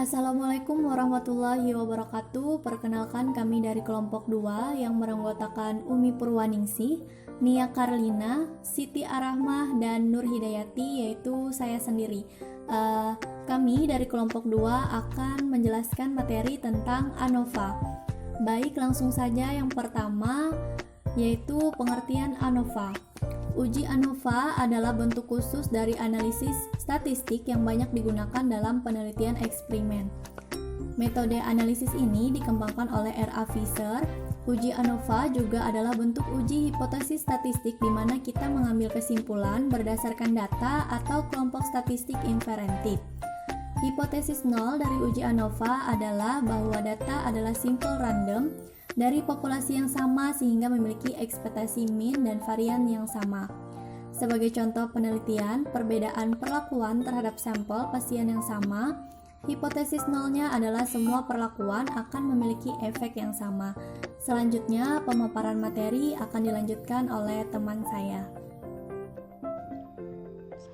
Assalamualaikum warahmatullahi wabarakatuh. Perkenalkan, kami dari kelompok 2 yang beranggotakan Umi Purwaningsih, Nia Karlina, Siti Arahmah, dan Nur Hidayati, yaitu saya sendiri. Kami dari kelompok 2 akan menjelaskan materi tentang ANOVA. Baik, langsung saja yang pertama yaitu pengertian ANOVA. Uji ANOVA adalah bentuk khusus dari analisis statistik yang banyak digunakan dalam penelitian eksperimen. Metode analisis ini dikembangkan oleh R.A. Fisher. Uji ANOVA juga adalah bentuk uji hipotesis statistik di mana kita mengambil kesimpulan berdasarkan data atau kelompok statistik inferentif. Hipotesis nol dari uji ANOVA adalah bahwa data adalah simple random dari populasi yang sama sehingga memiliki ekspektasi mean dan varian yang sama. Sebagai contoh penelitian, perbedaan perlakuan terhadap sampel pasien yang sama, hipotesis nolnya adalah semua perlakuan akan memiliki efek yang sama. Selanjutnya, pemaparan materi akan dilanjutkan oleh teman saya.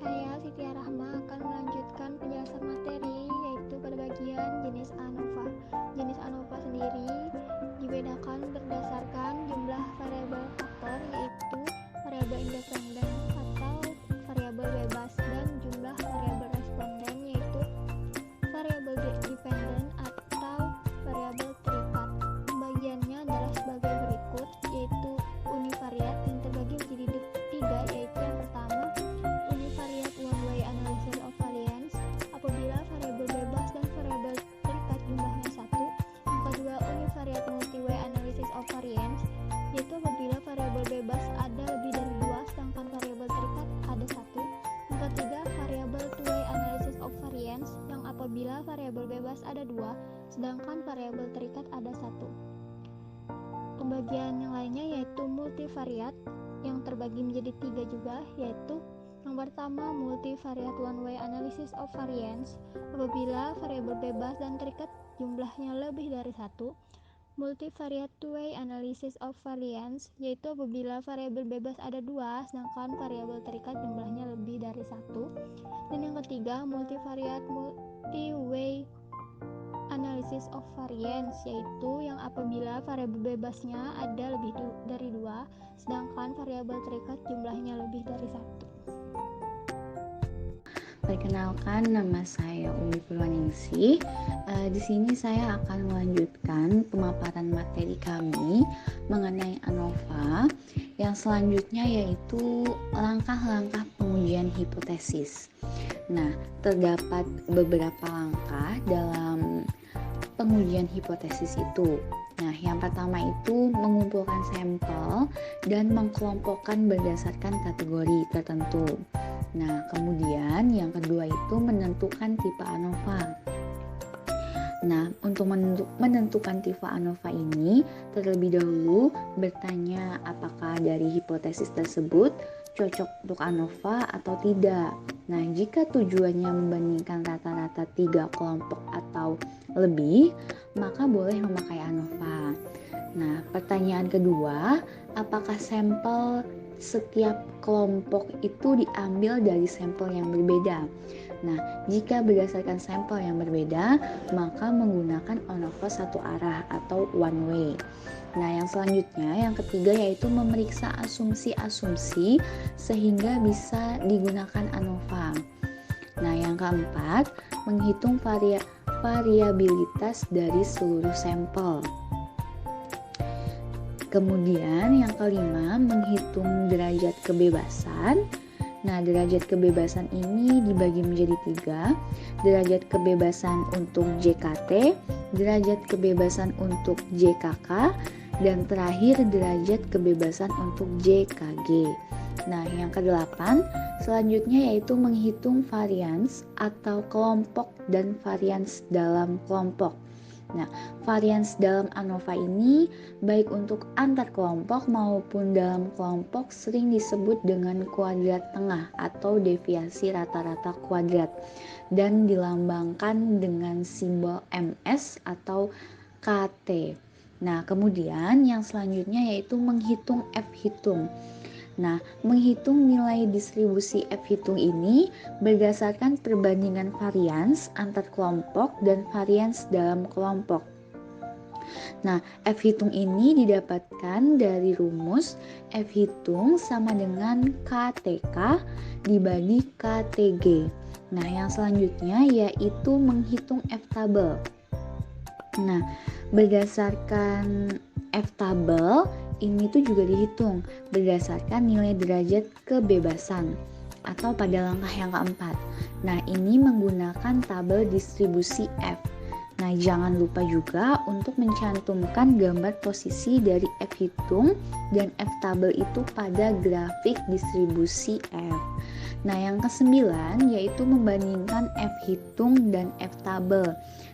Saya Siti Arahma akan melanjutkan penjelasan materi yaitu pada bagian jenis ANOVA. Jenis ANOVA sendiri dibedakan berdasarkan jumlah variabel faktor yaitu variabel independen atau variabel bebas dan jumlah variabel responden yaitu variabel dependen atau variabel terikat. Pembagiannya adalah sebagai berikut, yaitu univariat yang terbagi menjadi tiga, yaitu yang pertama univariat one-way analysis of variance apabila variabel bebas dan variabel terikat jumlahnya satu. Yang kedua univariat multi-way analysis of variance, yaitu apabila variabel bebas ada lebih dari dua sedangkan variabel terikat ada satu. Yang ketiga variabel two-way analysis of variance, yang apabila variabel bebas ada dua sedangkan variabel terikat ada satu. Pembagian yang lainnya yaitu multivariat yang terbagi menjadi tiga juga, yaitu yang pertama multivariat one-way analysis of variance apabila variabel bebas dan terikat jumlahnya lebih dari satu. Multivariat two-way analysis of variance yaitu apabila variabel bebas ada dua sedangkan variabel terikat jumlahnya lebih dari satu. Dan yang ketiga multivariat multi-way analysis of variance yaitu yang apabila variabel bebasnya ada lebih dari dua sedangkan variabel terikat jumlahnya lebih dari satu. Perkenalkan, nama saya Umi Purwaningsih. Di sini saya akan melanjutkan pemaparan materi kami mengenai ANOVA. Yang selanjutnya yaitu langkah-langkah pengujian hipotesis. Nah, terdapat beberapa langkah dalam pengujian hipotesis itu. Nah, yang pertama itu mengumpulkan sampel dan mengkelompokkan berdasarkan kategori tertentu. Nah, kemudian yang kedua itu menentukan tipe ANOVA. Nah, untuk menentukan tipe ANOVA ini, terlebih dahulu bertanya apakah dari hipotesis tersebut cocok untuk ANOVA atau tidak. Nah, jika tujuannya membandingkan rata-rata 3 kelompok atau lebih, maka boleh memakai ANOVA. Nah, pertanyaan kedua, apakah sampel setiap kelompok itu diambil dari sampel yang berbeda? Nah, jika berdasarkan sampel yang berbeda, maka menggunakan ANOVA satu arah atau one way. Nah, yang selanjutnya, yang ketiga yaitu memeriksa asumsi-asumsi sehingga bisa digunakan ANOVA. Nah, yang keempat, menghitung variabilitas dari seluruh sampel. Kemudian yang kelima, menghitung derajat kebebasan. Nah, derajat kebebasan ini dibagi menjadi 3. Derajat kebebasan untuk JKT, derajat kebebasan untuk JKK, dan terakhir derajat kebebasan untuk JKG. Nah, yang kedelapan, selanjutnya yaitu menghitung varians atau kelompok dan varians dalam kelompok. Nah, varians dalam ANOVA ini baik untuk antar kelompok maupun dalam kelompok sering disebut dengan kuadrat tengah atau deviasi rata-rata kuadrat dan dilambangkan dengan simbol MS atau KT. Nah, kemudian yang selanjutnya yaitu menghitung F-hitung. Nah, menghitung nilai distribusi F hitung ini berdasarkan perbandingan varians antar kelompok dan varians dalam kelompok. Nah, F hitung ini didapatkan dari rumus F hitung sama dengan KTK dibagi KTG. Nah, yang selanjutnya yaitu menghitung F tabel. Nah, berdasarkan F tabel ini tuh juga dihitung berdasarkan nilai derajat kebebasan atau pada langkah yang keempat. Nah, ini menggunakan tabel distribusi F. Nah, jangan lupa juga untuk mencantumkan gambar posisi dari F hitung dan F tabel itu pada grafik distribusi F. Nah, yang kesembilan yaitu membandingkan F hitung dan F tabel.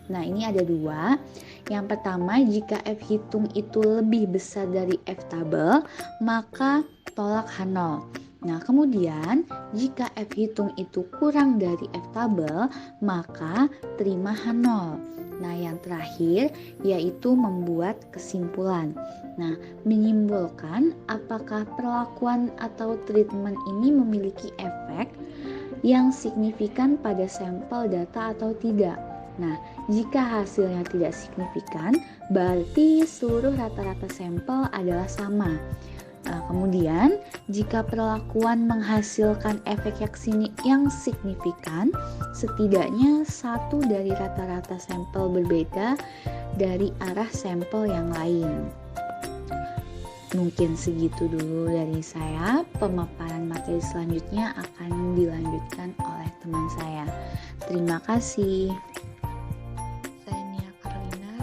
Nah, ini ada dua. Yang pertama, jika F hitung itu lebih besar dari F tabel, maka tolak H0. Nah, kemudian jika F hitung itu kurang dari F tabel, maka terima H0. Nah, yang terakhir yaitu membuat kesimpulan. Nah, menyimpulkan apakah perlakuan atau treatment ini memiliki efek yang signifikan pada sampel data atau tidak. Nah, jika hasilnya tidak signifikan, berarti seluruh rata-rata sampel adalah sama. Kemudian, jika perlakuan menghasilkan efek yang signifikan, setidaknya satu dari rata-rata sampel berbeda dari arah sampel yang lain. Mungkin segitu dulu dari saya. Pemaparan materi selanjutnya akan dilanjutkan oleh teman saya. Terima kasih. Saya Nia Carlina.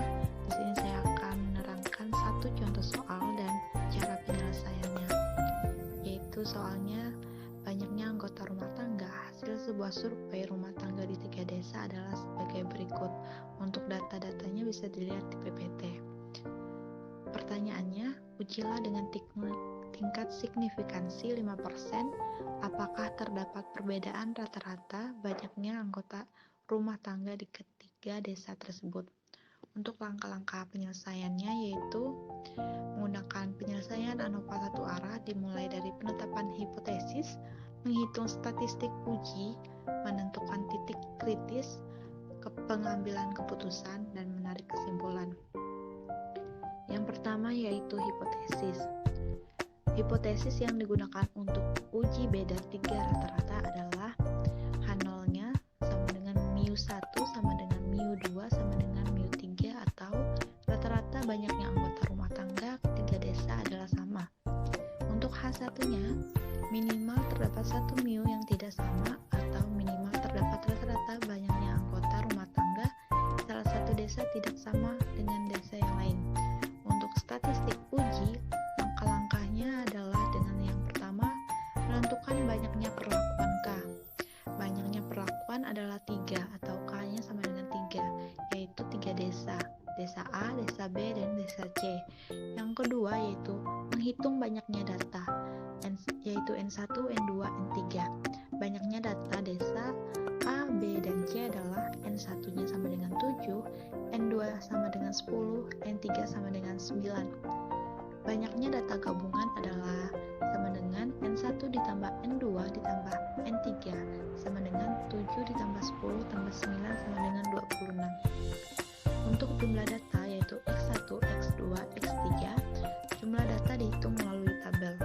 Di sini saya akan menerangkan satu contoh soal dan cara penyelesaiannya. Yaitu soalnya banyaknya anggota rumah tangga. Hasil sebuah survei rumah tangga di 3 desa adalah sebagai berikut. Untuk data-datanya bisa dilihat di PPT. Pertanyaannya, ujilah dengan tingkat signifikansi 5%, apakah terdapat perbedaan rata-rata banyaknya anggota rumah tangga di ketiga desa tersebut. Untuk langkah-langkah penyelesaiannya yaitu menggunakan penyelesaian ANOVA satu arah dimulai dari penetapan hipotesis, menghitung statistik uji, menentukan titik kritis, pengambilan keputusan, dan menarik kesimpulan. Yang pertama yaitu hipotesis. Hipotesis yang digunakan untuk uji beda 3 rata-rata adalah H0-nya sama dengan μ1 sama dengan μ2 sama dengan μ3 atau rata-rata banyaknya anggota rumah tangga ketiga desa adalah sama. Untuk H1-nya, minimal terdapat 1 μ yang tidak sama atau minimal terdapat rata-rata banyaknya anggota rumah tangga salah satu desa tidak sama dengan desa yang lain. Untuk statistik uji, langkah-langkahnya adalah dengan yang pertama, menentukan banyaknya perlakuan K. Banyaknya perlakuan adalah 3 atau K-nya sama dengan 3, yaitu 3 desa. Desa A, desa B, dan desa C. Yang kedua yaitu menghitung banyaknya data, yaitu N1, N2, N3. Banyaknya data desa A, B, dan C adalah N1-nya sama dengan 7, N2 sama dengan 10, N3 sama dengan 9. Banyaknya data gabungan adalah sama dengan N1 ditambah N2 ditambah N3 sama dengan 7 ditambah 10 tambah 9 sama dengan 26. Untuk jumlah data yaitu X1, X2, X3, jumlah data dihitung melalui tabel.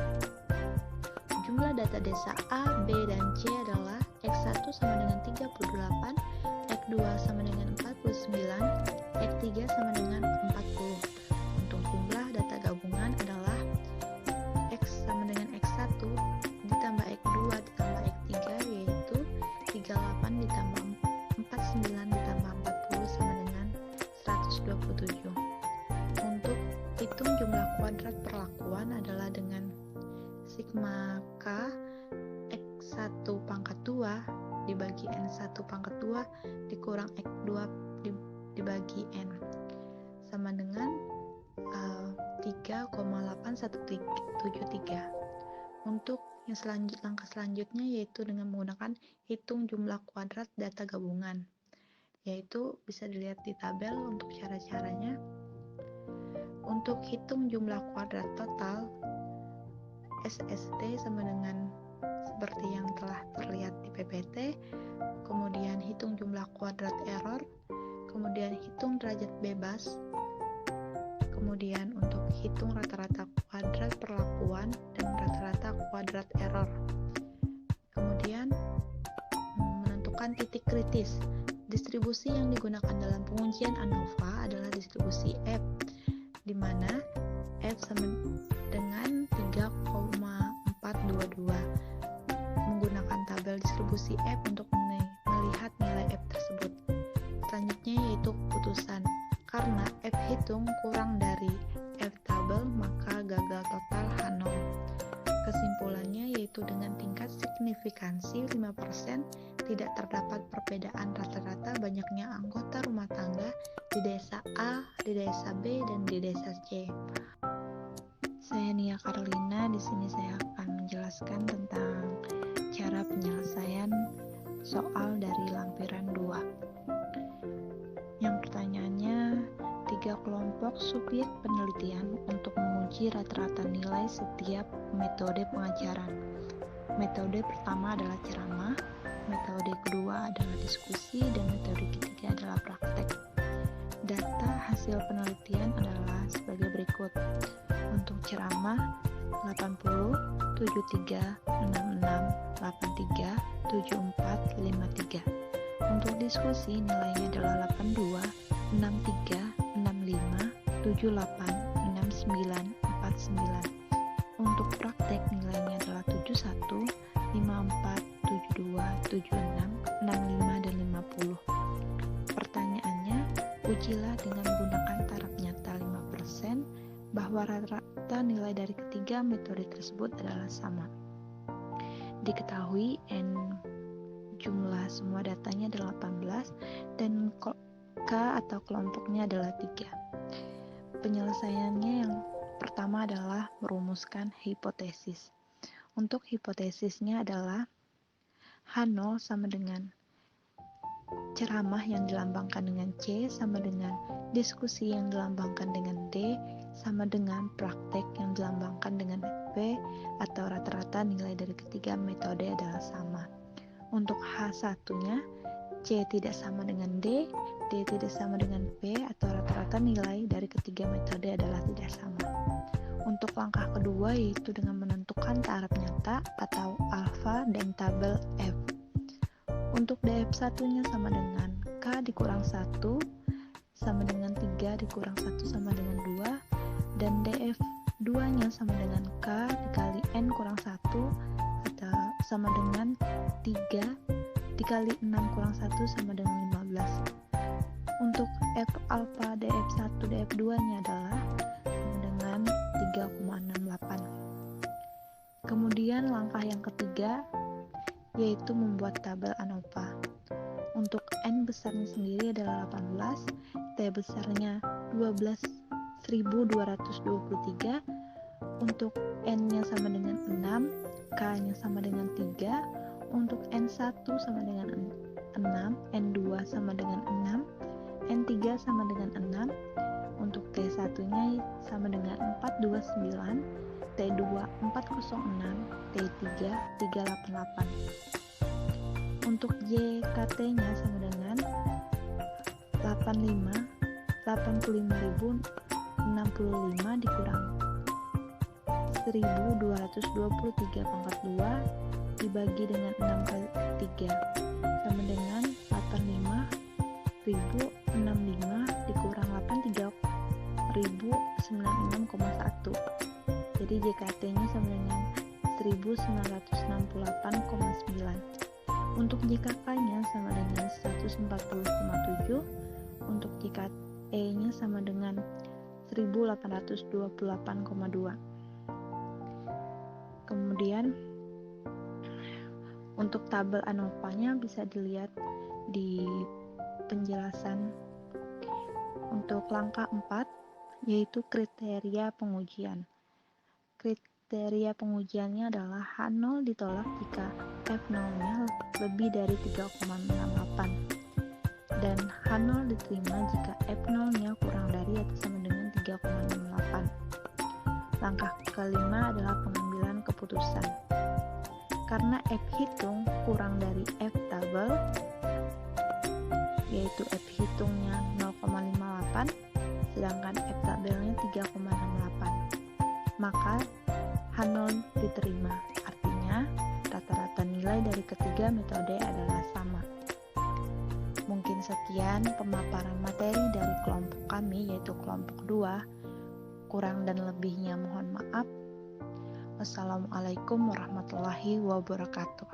Jumlah data desa A, B, dan C adalah X1 sama dengan 38, X2 sama dengan 49, X3 sama dengan 40. Untuk jumlah data gabungan adalah X sama dengan X1 ditambah X2 ditambah X3 yaitu 38 ditambah 49 ditambah 40 sama dengan 127. Untuk hitung jumlah kuadrat perlakuan adalah dengan sigma K X1 pangkat 2 dibagi N1 pangkat 2 dikurang X2 dibagi N sama dengan 3,8173. Untuk yang langkah selanjutnya yaitu dengan menggunakan hitung jumlah kuadrat data gabungan, yaitu bisa dilihat di tabel untuk cara-caranya. Untuk hitung jumlah kuadrat total SST sama dengan seperti yang telah terlihat di PPT, kemudian hitung jumlah kuadrat error, kemudian hitung derajat bebas, kemudian untuk hitung rata-rata kuadrat perlakuan dan rata-rata kuadrat error, kemudian menentukan titik kritis. Distribusi yang digunakan dalam pengujian ANOVA adalah distribusi F, di mana F sama dengan 3,422. Menggunakan tabel distribusi F untuk melihat nilai F tersebut. Selanjutnya yaitu keputusan. Karena F hitung kurang dari F tabel, maka gagal total H0. Kesimpulannya yaitu dengan tingkat signifikansi 5%, tidak terdapat perbedaan rata-rata banyaknya anggota rumah tangga di desa A, di desa B, dan di desa C. Saya Nia Carlina, di sini saya akan menjelaskan tentang cara penyelesaian soal dari lampiran 2. Yang pertanyaannya, 3 kelompok subjek penelitian untuk menguji rata-rata nilai setiap metode pengajaran. Metode pertama adalah ceramah, metode kedua adalah diskusi, dan metode ketiga adalah praktek. Data hasil penelitian adalah sebagai berikut. Untuk ceramah 80, 73, 66, 83, 74, 53. Untuk diskusi nilainya adalah 82, 63, 65, 78, 69, 49. Untuk praktek nilainya adalah 71, 54, 72, 76, 65, dan 50. Pertanyaannya, ujilah dengan menggunakan taraf nyata 5% bahwa rata-rata nilai dari ketiga metode tersebut adalah sama. Diketahui N jumlah semua datanya adalah 18 dan K atau kelompoknya adalah 3. Penyelesaiannya yang pertama adalah merumuskan hipotesis. Untuk hipotesisnya adalah H0 sama dengan ceramah yang dilambangkan dengan C sama dengan diskusi yang dilambangkan dengan D sama dengan praktek yang dilambangkan dengan P, atau rata-rata nilai dari ketiga metode adalah sama. Untuk H1-nya, C tidak sama dengan D tidak sama dengan P, atau rata-rata nilai dari ketiga metode adalah tidak sama. Untuk langkah kedua yaitu dengan menentukan taraf nyata atau alfa dan tabel F. Untuk DF1-nya sama dengan K dikurang 1 sama dengan 3 dikurang 1 sama dengan 2, dan DF2-nya sama dengan K dikali N kurang 1 atau sama dengan 3 dikali 6 kurang 1 sama dengan 15. Untuk F alpha DF1 DF2-nya adalah sama dengan 3,68. Kemudian langkah yang ketiga yaitu membuat tabel ANOVA. Untuk N besarnya sendiri adalah 18, T besarnya 12.223, untuk N-nya sama dengan 6, K-nya sama dengan 3, untuk N1 sama dengan 6, N2 sama dengan 6, N3 sama dengan 6, untuk T1-nya sama dengan 429, T2 406, T3 388. Untuk JKT-nya sama dengan 85.6565 dikurang 1223 pangkat 2 dibagi dengan 6 kali 3 sama dengan 85.065 dikurang 83.096,1. Jadi JKT-nya sama dengan 1968,9. Untuk JKK-nya sama dengan 140,7. Untuk JKE-nya sama dengan 1828,2. Kemudian untuk tabel ANOVA-nya bisa dilihat di penjelasan. Untuk langkah 4 yaitu kriteria pengujian. Kriteria pengujiannya adalah H0 ditolak jika F0-nya lebih dari 3,68 dan H0 diterima jika F0-nya kurang dari atau sama dengan 3,68. Langkah kelima adalah pengambilan keputusan. Karena F hitung kurang dari F tabel, yaitu F hitungnya 0,58, sedangkan F tabelnya 3,68. Maka H0 diterima, artinya rata-rata nilai dari ketiga metode adalah sama. Mungkin sekian pemaparan materi dari kelompok kami, yaitu kelompok 2. Kurang dan lebihnya mohon maaf. Wassalamualaikum warahmatullahi wabarakatuh.